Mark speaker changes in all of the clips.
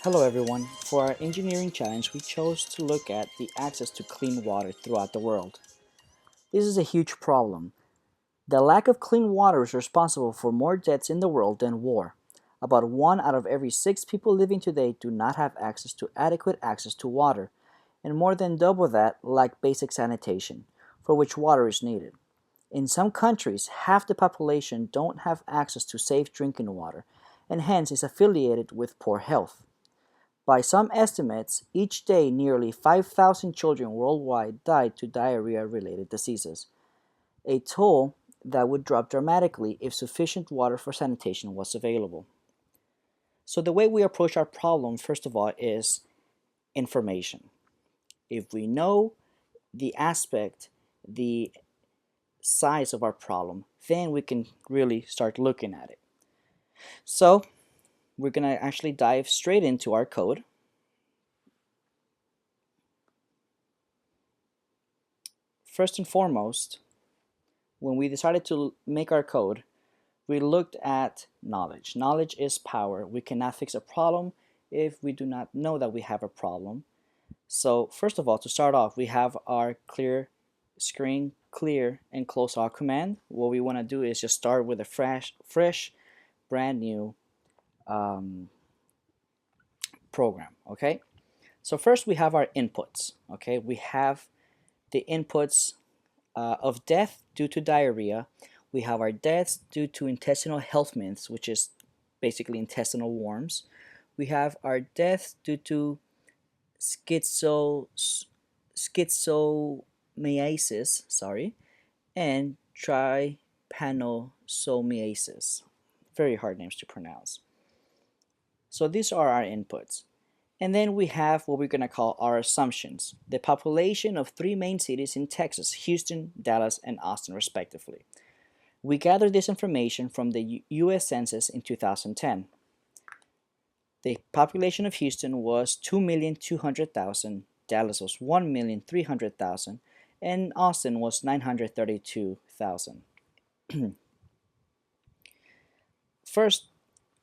Speaker 1: Hello everyone. For our engineering challenge, we chose to look at the access to clean water throughout the world. This is a huge problem. The lack of clean water is responsible for more deaths in the world than war. About 1 out of every 6 people living today do not have access to adequate access to water, and more than double that lack basic sanitation, for which water is needed. In some countries, half the population don't have access to safe drinking water, and hence is affiliated with poor health. By some estimates, each day nearly 5,000 children worldwide die to diarrhea-related diseases, a toll that would drop dramatically if sufficient water for sanitation was available. So the way we approach our problem, first of all, is information. If we know the aspect, the size of our problem, then we can really start looking at it. So we're going to actually dive straight into our code. First and foremost, when we decided to make our code, we looked at knowledge. Knowledge is power. We cannot fix a problem if we do not know that we have a problem. So first of all, to start off, we have our clear screen, clear and close all command. What we want to do is just start with a fresh, brand new program. Okay. So first we have our inputs. Okay, we have the inputs of death due to diarrhea. We have our deaths due to intestinal health myths, which is basically intestinal worms. We have our deaths due to schistomiasis, and trypanosomiasis. Very hard names to pronounce. So these are our inputs. And then we have what we're going to call our assumptions. The population of 3 main cities in Texas: Houston, Dallas, and Austin, respectively. We gathered this information from the U.S. Census in 2010. The population of Houston was 2,200,000, Dallas was 1,300,000, and Austin was 932,000. First,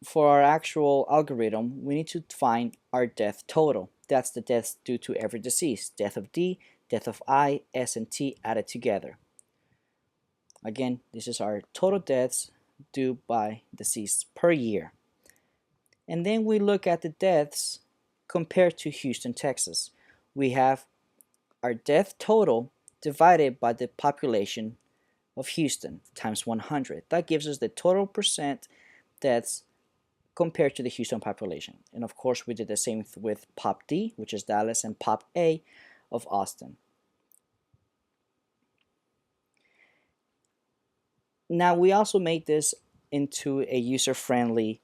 Speaker 1: for our actual algorithm, we need to find our death total. That's the deaths due to every disease. Death of D, death of I, S, and T added together. Again, this is our total deaths due by disease per year. And then we look at the deaths compared to Houston, Texas. We have our death total divided by the population of Houston times 100. That gives us the total percent deaths compared to the Houston population. And of course, we did the same with Pop D, which is Dallas, and Pop A of Austin. Now, we also made this into a user-friendly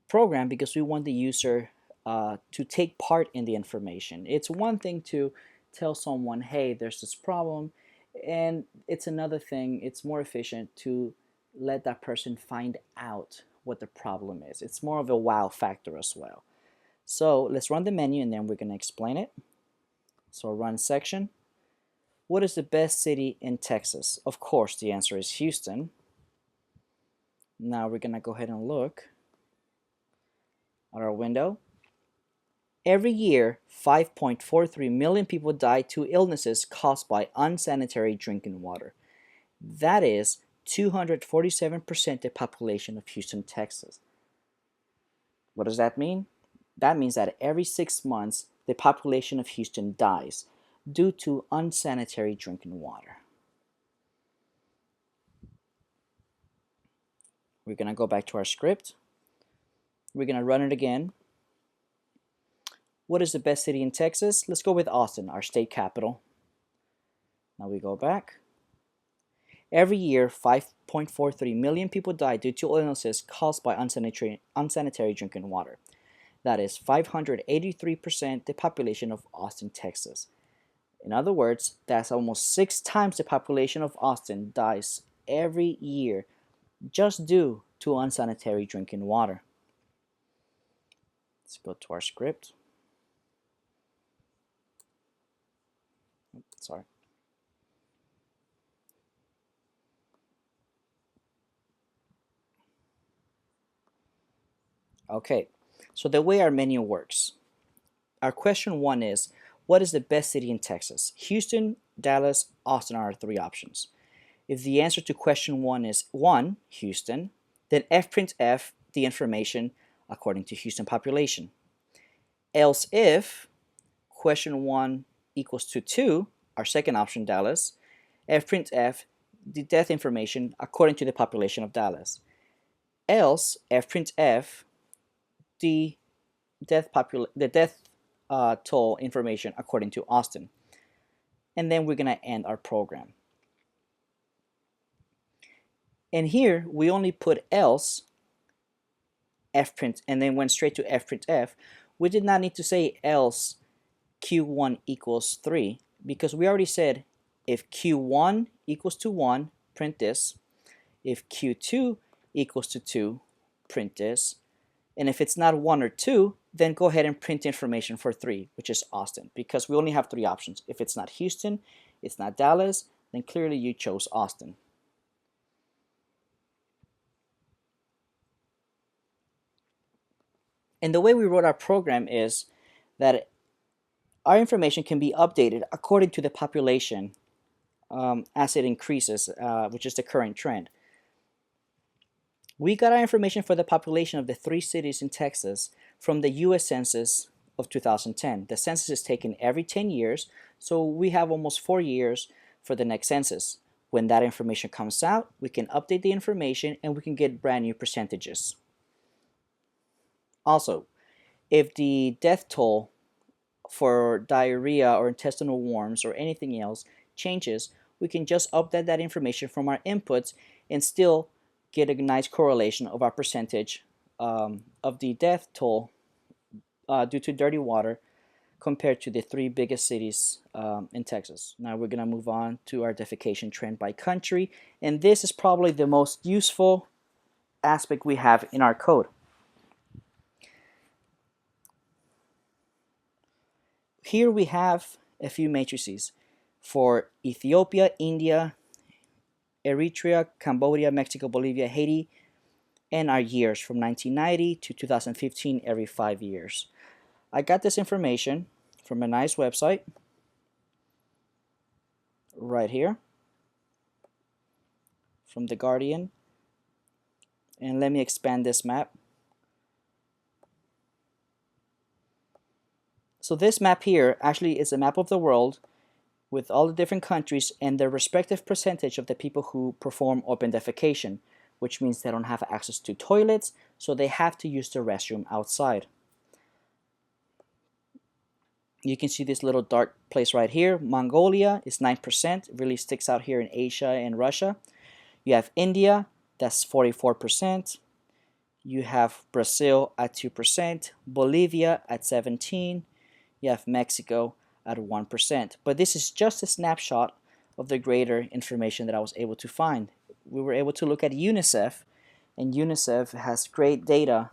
Speaker 1: program because we want the user to take part in the information. It's one thing to tell someone, hey, there's this problem, and it's another thing, it's more efficient to let that person find out what the problem is. It's more of a wow factor as well. So let's run the menu and then we're going to explain it. So run section. What is the best city in Texas? Of course, the answer is Houston. Now we're going to go ahead and look at our window. Every year, 5.43 million people die to illnesses caused by unsanitary drinking water. That is 247% the population of Houston, Texas. What does that mean? That means that every 6 months, the population of Houston dies due to unsanitary drinking water. We're going to go back to our script. We're going to run it again. What is the best city in Texas? Let's go with Austin, our state capital. Now we go back. Every year, 5.43 million people die due to illnesses caused by unsanitary drinking water. That is 583% the population of Austin, Texas. In other words, that's almost 6 times the population of Austin dies every year just due to unsanitary drinking water. Let's go to our script. Sorry. Okay, So the way our menu works, our question 1 is, what is the best city in Texas? Houston, Dallas, Austin are our 3 options. If the answer to question 1 is 1, Houston, then fprintf the information according to Houston population. Else if question 1 equals to 2, our second option, Dallas, fprintf the death information according to the population of Dallas. Else fprintf the death toll information according to Austin. And then we're going to end our program. And here we only put else fprint and then went straight to fprintf. We did not need to say else q1 equals 3 because we already said if q1 equals to 1, print this. If q2 equals to 2, print this. And if it's not 1 or 2, then go ahead and print information for 3, which is Austin, because we only have 3 options. If it's not Houston, it's not Dallas, then clearly you chose Austin. And the way we wrote our program is that our information can be updated according to the population as it increases, which is the current trend. We got our information for the population of the 3 cities in Texas from the U.S. Census of 2010. The census is taken every 10 years, so we have almost 4 years for the next census. When that information comes out, we can update the information and we can get brand new percentages. Also, if the death toll for diarrhea or intestinal worms or anything else changes, we can just update that information from our inputs and still get a nice correlation of our percentage of the death toll due to dirty water compared to the 3 biggest cities in Texas. Now we're going to move on to our defecation trend by country, and this is probably the most useful aspect we have in our code. Here we have a few matrices for Ethiopia, India, Eritrea, Cambodia, Mexico, Bolivia, Haiti, and our years from 1990 to 2015 every 5 years. I got this information from a nice website right here from The Guardian. And let me expand this map. So this map here actually is a map of the world with all the different countries and their respective percentage of the people who perform open defecation, which means they don't have access to toilets, so they have to use the restroom outside. You can see this little dark place right here. Mongolia is 9%, it really sticks out here in Asia and Russia. You have India, that's 44%. You have Brazil at 2%, Bolivia at 17%. You have Mexico at 1%. But this is just a snapshot of the greater information that I was able to find. We were able to look at UNICEF, and UNICEF has great data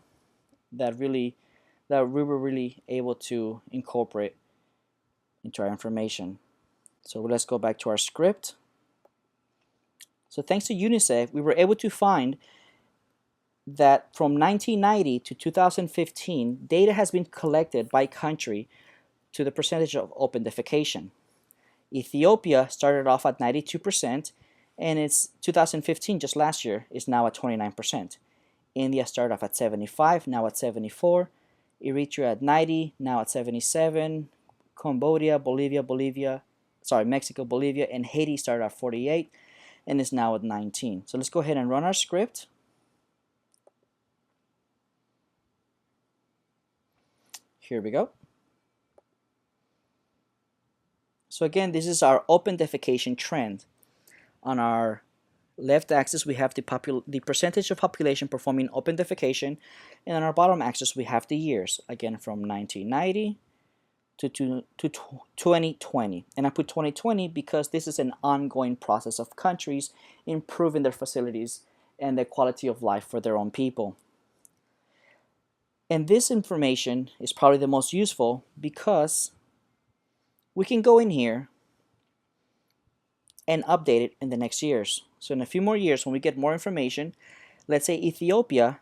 Speaker 1: that we were really able to incorporate into our information. So let's go back to our script. So thanks to UNICEF, we were able to find that from 1990 to 2015, data has been collected by country to the percentage of open defecation. Ethiopia started off at 92%, and it's 2015, just last year, is now at 29%. India started off at 75, now at 74. Eritrea at 90, now at 77. Mexico, Bolivia, and Haiti started at 48, and is now at 19. So let's go ahead and run our script. Here we go. So again, this is our open defecation trend. On our left axis, we have the percentage of population performing open defecation, and on our bottom axis, we have the years, again from 1990 to 2020. And I put 2020 because this is an ongoing process of countries improving their facilities and the quality of life for their own people. And this information is probably the most useful because we can go in here and update it in the next years. So in a few more years, when we get more information, let's say Ethiopia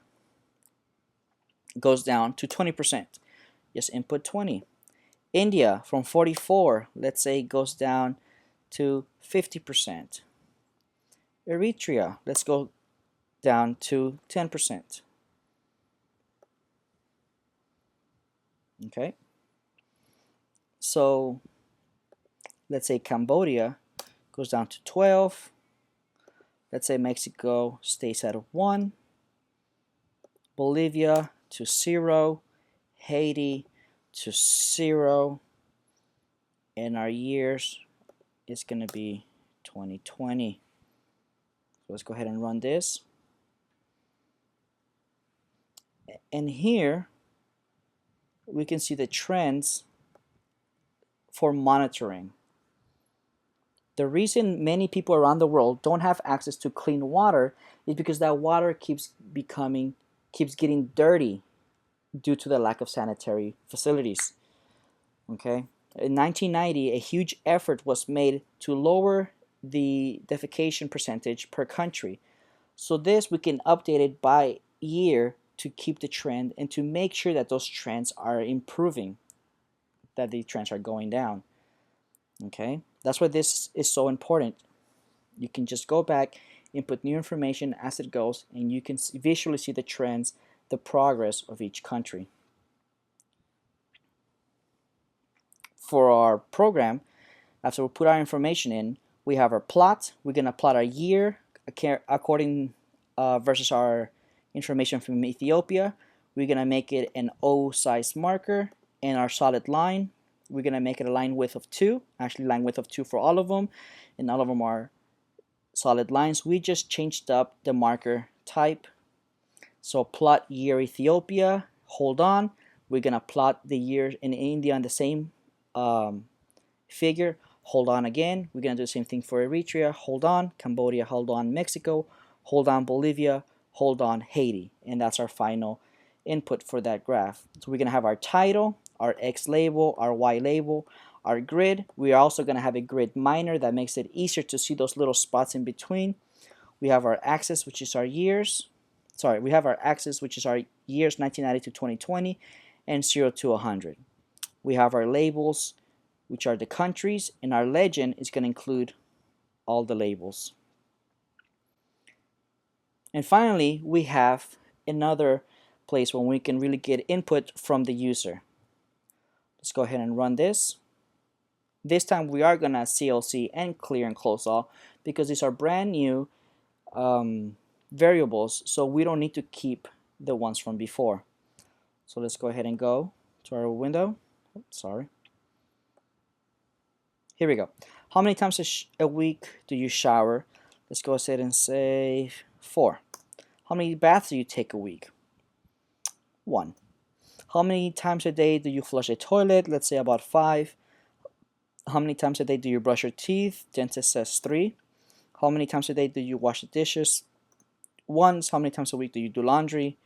Speaker 1: goes down to 20%. Just input 20. India from 44, let's say, goes down to 50%. Eritrea, let's go down to 10%. Okay, so let's say Cambodia goes down to 12. Let's say Mexico stays at 1. Bolivia to 0. Haiti to 0. And our years is going to be 2020. So let's go ahead and run this. And here we can see the trends for monitoring. The reason many people around the world don't have access to clean water is because that water keeps getting dirty due to the lack of sanitary facilities. Okay? In 1990, a huge effort was made to lower the defecation percentage per country. So this we can update it by year to keep the trend and to make sure that those trends are improving, that the trends are going down. Okay, that's why this is so important. You can just go back, input new information as it goes, and you can visually see the trends, the progress of each country. For our program, after we put our information in, we have our plot. We're going to plot our year according versus our information from Ethiopia. We're going to make it an O size marker, and our solid line, we're going to make it a line width of 2, actually line width of 2 for all of them, and all of them are solid lines. We just changed up the marker type. So plot year Ethiopia, hold on. We're going to plot the year in India on the same figure, hold on again. We're going to do the same thing for Eritrea, hold on. Cambodia, hold on. Mexico, hold on. Bolivia, hold on. Haiti. And that's our final input for that graph. So we're going to have our title, our X label, our Y label, our grid. We are also going to have a grid minor that makes it easier to see those little spots in between. We have our axis, which is our years. Sorry, we have our axis, which is our years 1990 to 2020, and 0 to 100. We have our labels, which are the countries, and our legend is going to include all the labels. And finally, we have another place where we can really get input from the user. Let's go ahead and run this. This time we are going to CLC and clear and close all because these are brand new variables, so we don't need to keep the ones from before. So let's go ahead and go to our window. Oops, sorry. Here we go. How many times a week do you shower? Let's go ahead and say 4. How many baths do you take a week? 1. How many times a day do you flush a toilet? Let's say about 5. How many times a day do you brush your teeth? Dentist says 3. How many times a day do you wash the dishes? Once. How many times a week do you do laundry?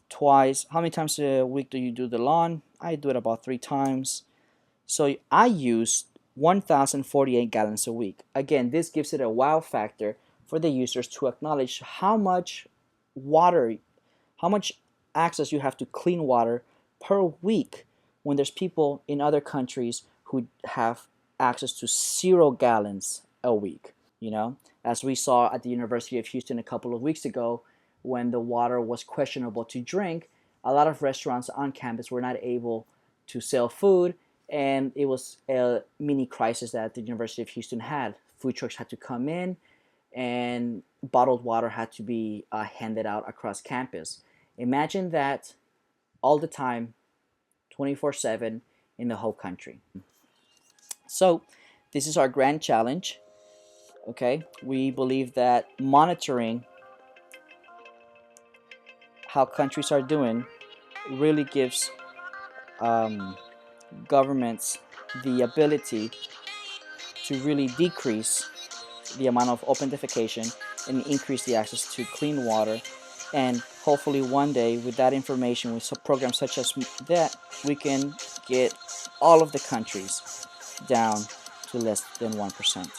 Speaker 1: Twice. How many times a week do you do the lawn? I do it about 3 times. So I use 1,048 gallons a week. Again, this gives it a wow factor for the users to acknowledge how much water, how much access you have to clean water per week when there's people in other countries who have access to 0 gallons a week. You know, as we saw at the University of Houston a couple of weeks ago, when the water was questionable to drink, a lot of restaurants on campus were not able to sell food, and it was a mini crisis that the University of Houston had. Food trucks had to come in, and bottled water had to be handed out across campus. Imagine that all the time, 24/7 in the whole country. So this is our grand challenge. Okay, we believe that monitoring how countries are doing really gives governments the ability to really decrease the amount of open defecation and increase the access to clean water. And hopefully one day with that information, with programs such as that, we can get all of the countries down to less than 1%.